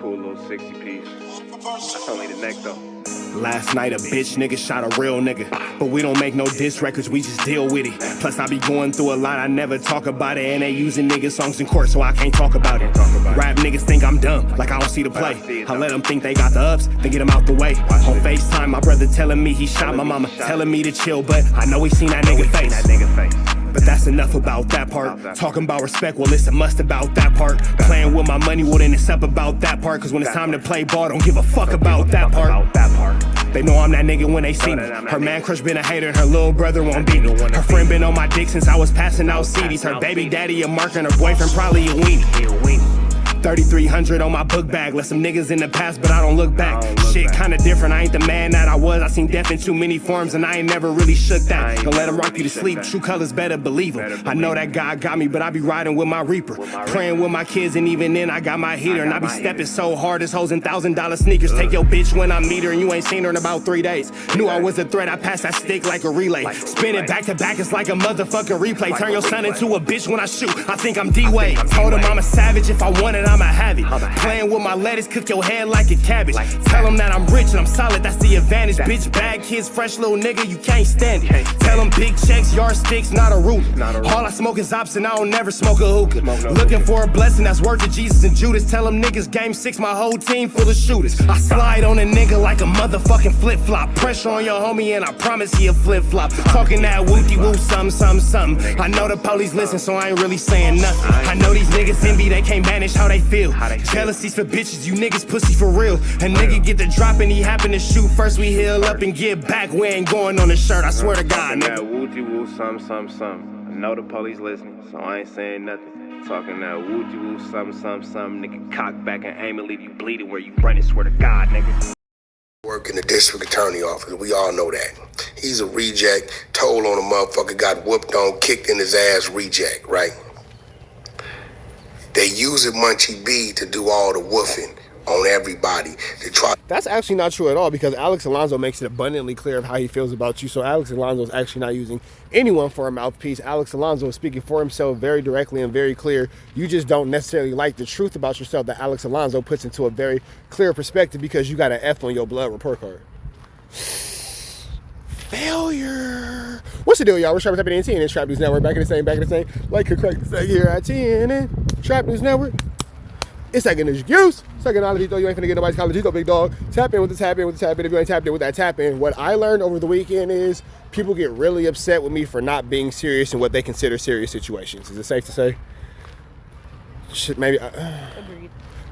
cool little 60 piece. That's only the neck though. Last night a bitch nigga shot a real nigga, but we don't make no diss records, we just deal with it. Plus I be going through a lot, I never talk about it, and they using nigga songs in court, so I can't talk about it. Rap niggas think I'm dumb, like I don't see the play. I let them think they got the ups, then get them out the way. On FaceTime, my brother telling me he shot my mama, telling me to chill, but I know he seen that nigga face. But that's enough about that part. Talking about respect, well it's a must about that part. Playing with my money, well then it's up about that part. Cause when it's time to play ball, don't give a fuck about that part. They know I'm that nigga when they see me. Her man crush been a hater and her little brother won't beat me. Her friend been on my dick since I was passing out CDs. Her baby daddy a mark and her boyfriend probably a weenie. 3,300 on my book bag. Let some niggas in the past, but I don't look back. Shit kinda different, I ain't the man that I was. I seen death in too many forms and I ain't never really shook that. Don't let them rock you to sleep, true colors better believe them. I know that God got me, but I be riding with my reaper. Praying with my kids and even then I got my heater. And I be stepping so hard, this hoes in $1,000 sneakers. Take your bitch when I meet her and you ain't seen her in about 3 days. Knew I was a threat, I passed that stick like a relay. Spin it back to back, it's like a motherfucking replay. Turn your son into a bitch when I shoot, I think I'm D-Wade. Told him I'm a savage, if I want it, I'ma have it. Playing with my lettuce, cook your head like a cabbage. Tell them that I'm rich and I'm solid, that's the advantage. Bitch, bad kids, fresh little nigga, you can't stand it. Tell them big checks, yardsticks, not a ruler. All I smoke is ops and I don't never smoke a hookah. Looking for a blessing that's worth of Jesus and Judas. Tell them niggas game 6, my whole team full of shooters. I slide on a nigga like a motherfucking flip-flop. Pressure on your homie and I promise he a flip-flop. Talking that wooty-woo, something. I know the police listen, so I ain't really saying nothing. I know these niggas envy, they can't manage how they feel. Jealousy's for bitches, you niggas pussy for real. A nigga get the drop and he happen to shoot. First we heal up and get back. We ain't going on the shirt, I swear to God, nigga. That woo-woo, something. I know the police listening, so I ain't saying nothing. Talking that woo-woo, something. Nigga cock back and aim and leave you bleeding where you running, swear to God, nigga. Work in the district attorney office, we all know that. He's a reject, told on a motherfucker, got whooped on, kicked in his ass, reject, right? They using Munchieb to do all the woofing on everybody. That's actually not true at all, because Alex Alonso makes it abundantly clear of how he feels about you. So Alex Alonso is actually not using anyone for a mouthpiece. Alex Alonso is speaking for himself very directly and very clear. You just don't necessarily like the truth about yourself that Alex Alonso puts into a very clear perspective because you got an F on your blood report card. Failure. What's the deal, y'all? We're Trap Tapping in TNN Trap News Network. Back in the same. Like a crack the same here at TNN Trap News Network. It's second excuse. Second Olivito, you ain't finna get nobody's collegito, big dog. Tap in with the tap in. If you ain't tapped in with that tap in, what I learned over the weekend is people get really upset with me for not being serious in what they consider serious situations. Is it safe to say? Shit, maybe. Agreed.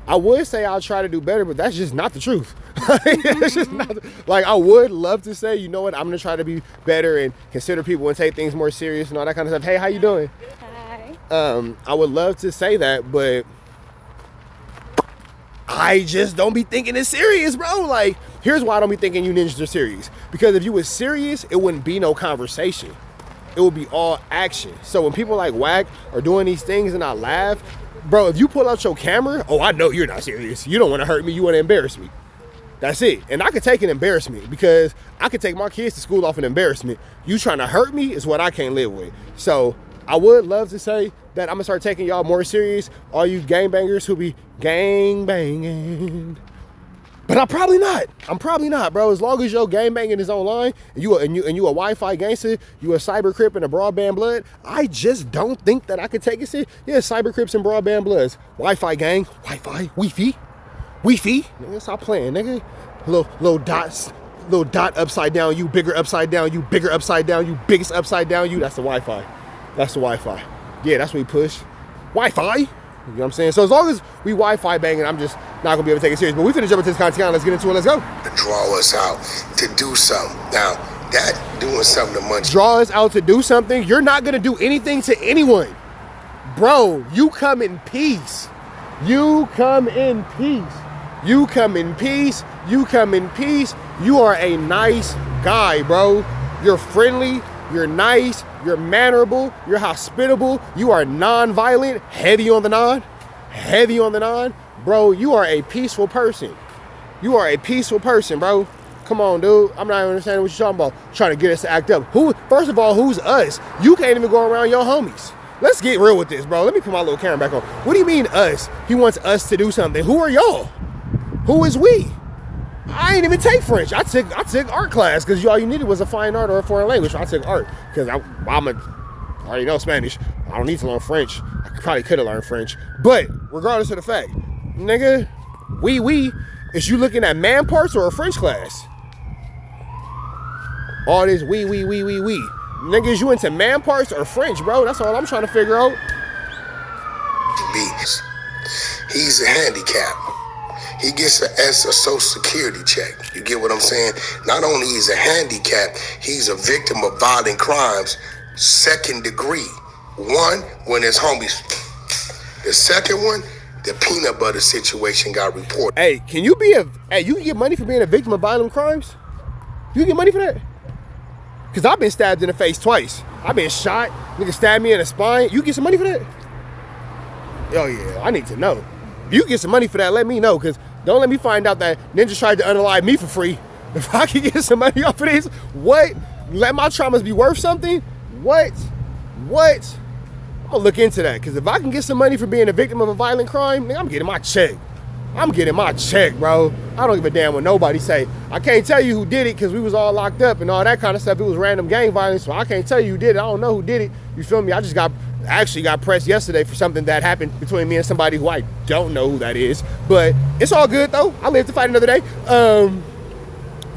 I would say I'll try to do better, but that's just not the truth. It's just not like, I would love to say, you know what, I'm gonna try to be better and consider people and take things more serious and all that kind of stuff. Hey, how you doing? Hi. I would love to say that, but I just don't be thinking it's serious, bro. Like, here's why I don't be thinking you ninjas are serious. Because if you was serious, it wouldn't be no conversation. It would be all action. So when people like Wack are doing these things and I laugh, bro, if you pull out your camera, oh, I know you're not serious. You don't want to hurt me. You want to embarrass me. That's it. And I could take an embarrassment because I could take my kids to school off an embarrassment. You trying to hurt me is what I can't live with. So I would love to say that I'm going to start taking y'all more serious, all you gangbangers who be gang banging. But I'm probably not, bro. As long as your gang banging is online and you a Wi-Fi gangster, you a cyber crip and a broadband blood, I just don't think that I could take it serious. Yeah, cyber crips and broadband bloods. Wi-Fi gang, Wi-Fi. Nigga, stop playing, nigga. Little dot upside down, you bigger upside down, you bigger upside down, you biggest upside down, you. That's the Wi-Fi. Yeah, that's what we push. Wi-Fi. You know what I'm saying? So as long as we Wi-Fi banging, I'm just not gonna be able to take it serious. But we finna jump into this content. Let's get into it. Let's go. To draw us out to do something. Now, that doing something to Munchieb. Draw us out to do something. You're not gonna do anything to anyone, bro. You come in peace. You come in peace. You are a nice guy, bro. You're friendly. You're nice. You're mannerable. You're hospitable. You are non-violent. Heavy on the non. Bro, you are a peaceful person. Bro. Come on, dude. I'm not even understanding what you're talking about. Trying to get us to act up. First of all, who's us? You can't even go around your homies. Let's get real with this, bro. Let me put my little camera back on. What do you mean us? He wants us to do something. Who are y'all? Who is we? I ain't even take French. I took art class because all you needed was a fine art or a foreign language. So I took art because I already know Spanish. I don't need to learn French. I probably could have learned French. But regardless of the fact, nigga, we, is you looking at man parts or a French class? All this we. Nigga, is you into man parts or French, bro? That's all I'm trying to figure out. He's a handicap. He gets a social security check. You get what I'm saying? Not only is a handicap, he's a victim of violent crimes, second degree. One, when his homies. The second one, the peanut butter situation got reported. Hey, you can get money for being a victim of violent crimes? You can get money for that? Because I've been stabbed in the face twice. I've been shot. Nigga stabbed me in the spine. You get some money for that? Oh yeah, I need to know. If you get some money for that, let me know, because don't let me find out that Ninja tried to unalive me for free. If I can get some money off of this, what? Let my traumas be worth something? What? I'm gonna look into that, because if I can get some money for being a victim of a violent crime, nigga, I'm getting my check. Bro. I don't give a damn what nobody say. I can't tell you who did it because we was all locked up and all that kind of stuff. It was random gang violence, so I can't tell you who did it. I don't know who did it. You feel me? I just actually got pressed yesterday for something that happened between me and somebody who I don't know who that is. But it's all good though. I live to fight another day.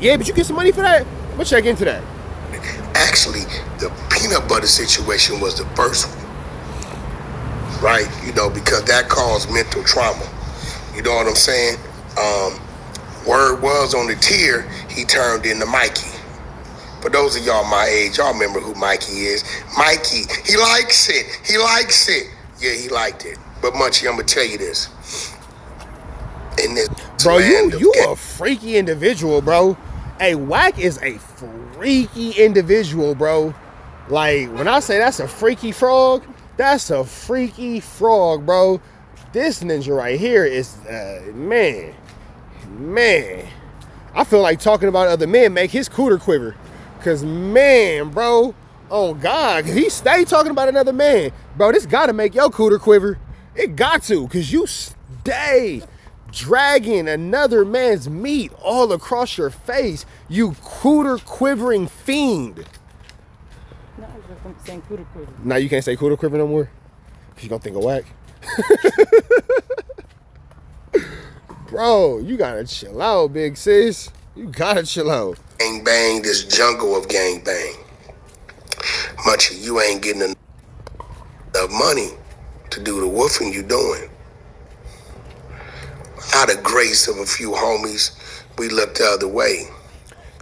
Yeah, but you get some money for that? I'm gonna check into that. Actually, the peanut butter situation was the first one, right? You know, because that caused mental trauma. You know what I'm saying? Word was on the tier, he turned into Mikey. For those of y'all my age, y'all remember who Mikey is. Mikey, he likes it. Yeah, he liked it. But Munchie, I'm gonna tell you this. In this bro, you a freaky individual, bro. Hey, Wack is a freaky individual, bro. Like, when I say that's a freaky frog, that's a freaky frog, bro. This ninja right here is, man. I feel like talking about other men make his cooter quiver. Cause man, bro, oh God, he stay talking about another man. Bro, this gotta make your cooter quiver. It got to, cause you stay dragging another man's meat all across your face. You cooter quivering fiend. No, I'm just saying cooter quiver. Now you can't say cooter quiver no more? Cause you gonna think of Wack. Bro, you gotta chill out, big sis. You gotta chill out. Gang bang, this jungle of gang bang. Munchie, you ain't getting enough money to do the woofing you doing. Out of grace of a few homies, we looked the other way.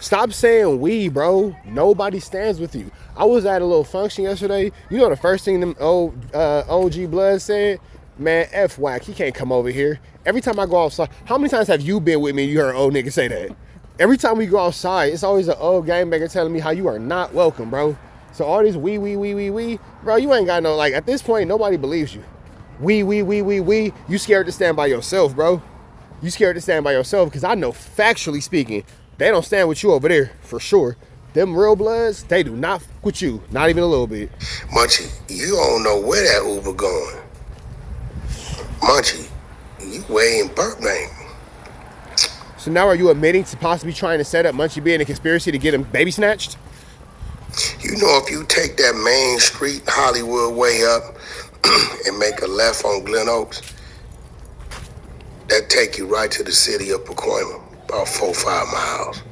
Stop saying we, bro. Nobody stands with you. I was at a little function yesterday. You know the first thing them old OG Blood said? Man, F Wack, he can't come over here. Every time I go outside, how many times have you been with me and you heard an old nigga say that? Every time we go outside, it's always an old gangbanger telling me how you are not welcome, bro. So all these we, bro, you ain't got no, like, at this point, nobody believes you. We. You scared to stand by yourself, bro. You scared to stand by yourself, because I know, factually speaking, they don't stand with you over there, for sure. Them real bloods, they do not fuck with you, not even a little bit. Munchie, you don't know where that Uber going. Munchie, you way in Burbank. So now are you admitting to possibly trying to set up Munchie being a conspiracy to get him baby snatched? You know, if you take that Main Street Hollywood way up and make a left on Glen Oaks, that take you right to the city of Pacoima, about 4-5 miles.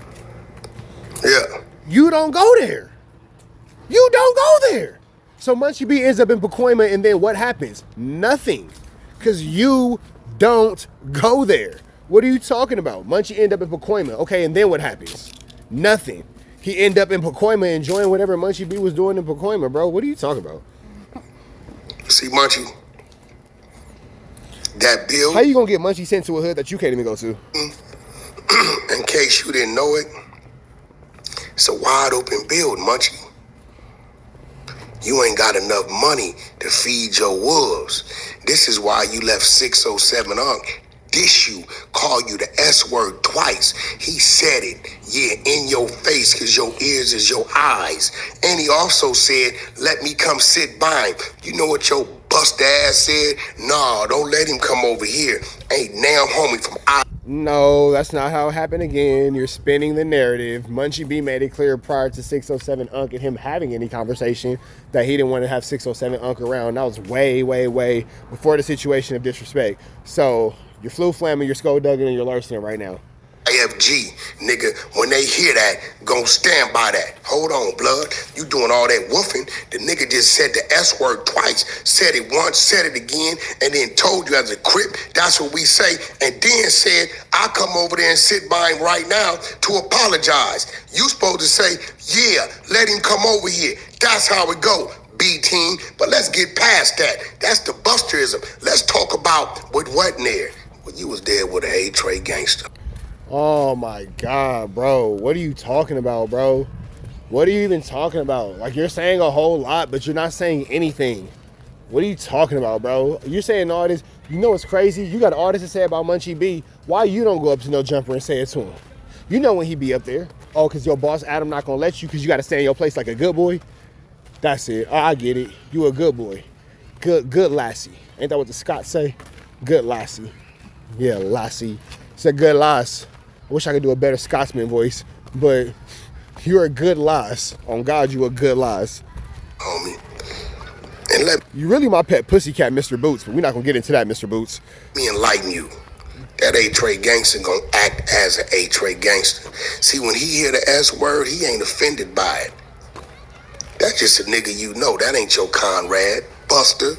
Yeah. You don't go there. You don't go there. So Munchie B ends up in Pacoima, and then what happens? Nothing. Because you don't go there. What are you talking about? Munchie end up in Pacoima. Okay, and then what happens? Nothing. He end up in Pacoima enjoying whatever Munchie B was doing in Pacoima, bro. What are you talking about? See, Munchie, that bill... How you gonna get Munchie sent to a hood that you can't even go to? In case you didn't know it, it's a wide open build, Munchie. You ain't got enough money to feed your wolves. This is why you left 607 Unc dish you, call you the S word twice. He said it, yeah, in your face, because your ears is your eyes. And he also said, let me come sit by him. You know what your bust ass said? Nah, don't let him come over here. Ain't damn homie from I. No, that's not how it happened again. You're spinning the narrative. Munchieb made it clear prior to 607 Unc and him having any conversation that he didn't want to have 607 Unc around. That was way, way, way before the situation of disrespect. So you're flu-flamming, you're skull-dugging, and you're larceny right now. AFG, nigga, when they hear that, gon' stand by that. Hold on, blood. You doing all that woofing. The nigga just said the S word twice, said it once, said it again, and then told you as a Crip, that's what we say, and then said, I'll come over there and sit by him right now to apologize. You supposed to say, yeah, let him come over here. That's how it go. B team, but let's get past that. That's the busterism. Let's talk about what wasn't there. When you was there with an A-Tray gangster. Oh my God, bro. What are you talking about, bro? What are you even talking about? Like, you're saying a whole lot, but you're not saying anything. What are you talking about, bro? You're saying all this. You know what's crazy? You got all this to say about Munchieb. Why you don't go up to no jumper and say it to him? You know when he be up there. Oh, because your boss Adam not going to let you because you got to stay in your place like a good boy? That's it. I get it. You a good boy. Good lassie. Ain't that what the Scots say? Good lassie. Yeah, lassie. It's a good lass. I wish I could do a better Scotsman voice, but you're a good lass. On God, you a good lass. Homie. And let You really my pet pussycat, Mr. Boots, but we're not going to get into that, Mr. Boots. me enlighten you. That A-Tray gangster gonna act as an A-Tray gangster. See, when he hear the S word, he ain't offended by it. That's just a nigga you know. That ain't your Conrad, Buster.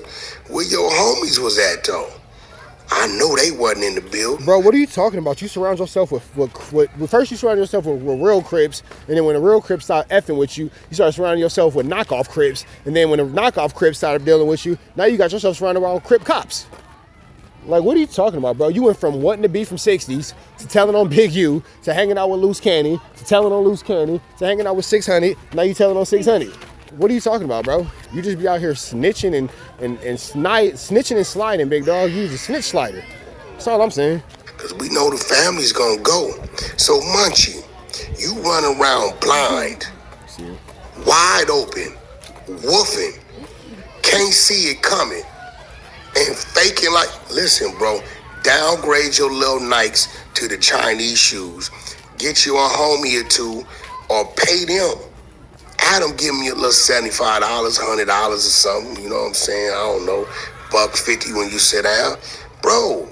Where your homies was at, though? I know they wasn't in the building. Bro, what are you talking about? You surround yourself with first you surround yourself with real Crips, and then when the real Crips start effing with you, you start surrounding yourself with knockoff Crips, and then when the knockoff Crips started dealing with you, now you got yourself surrounded around Crip cops. Like, what are you talking about, bro? You went from wanting to be from 60s to telling on Big U to hanging out with Loose Canny to telling on Loose Canny to hanging out with 600. Now you telling on 600. What are you talking about, bro? You just be out here snitching snitching and sliding, big dog. You a snitch slider. That's all I'm saying. Because we know the family's gonna go. So, Munchie, you run around blind, wide open, woofing, can't see it coming, and faking like, listen, bro, downgrade your little Nikes to the Chinese shoes, get you a homie or two, or pay them. Adam give me a little $75, $100 or something, you know what I'm saying? I don't know, $1.50 when you sit down. Bro,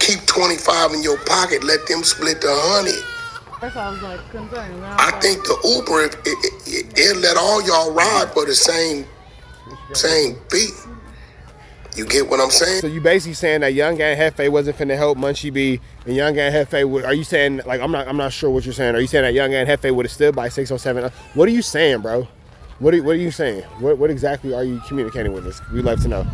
keep 25 in your pocket, let them split the 100. That's why I was like concerned. I think the Uber, it'll let all y'all ride for the same fee. You get what I'm saying? So you basically saying that Youngantjefe wasn't finna help Munchieb, and Youngantjefe would? Are you saying, like, I'm not sure what you're saying? Are you saying that Youngantjefe would have stood by 607? What are you saying, bro? What are you saying? What exactly are you communicating with us? We'd love to know.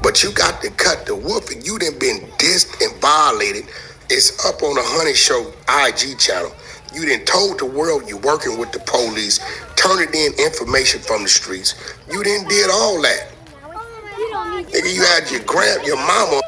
But you got to cut the whoop, and you done been dissed and violated. It's up on the Honey Show IG channel. You done told the world you working with the police, turning in information from the streets. You done did all that. Nigga, you had your mama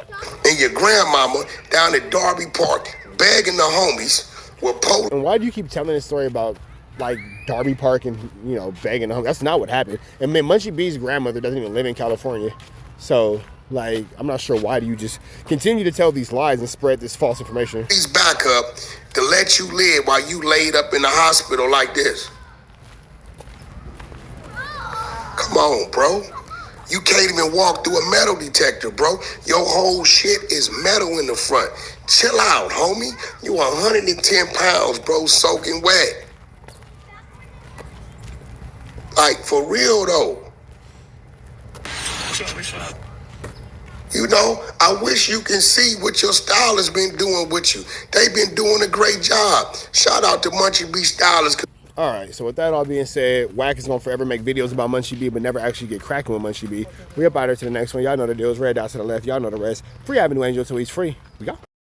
and your grandmama down at Darby Park begging the homies with police. And why do you keep telling this story about, like, Darby Park and, you know, begging the homies? That's not what happened. And man, Munchieb's grandmother doesn't even live in California. So, like, I'm not sure why do you just continue to tell these lies and spread this false information. Please back up to let you live while you laid up in the hospital like this. Come on, bro. You can't even walk through a metal detector, bro. Your whole shit is metal in the front. Chill out, homie. You 110 pounds, bro, soaking wet. Like, for real, though. You know, I wish you can see what your stylist been doing with you. They been doing a great job. Shout out to Munchieb Stylist. All right, so with that all being said, Wack is going to forever make videos about Munchieb, but never actually get cracking with Munchieb. We up out here to the next one. Y'all know the deal. Red dot to the left. Y'all know the rest. Free Avenue Angel till he's free. We go.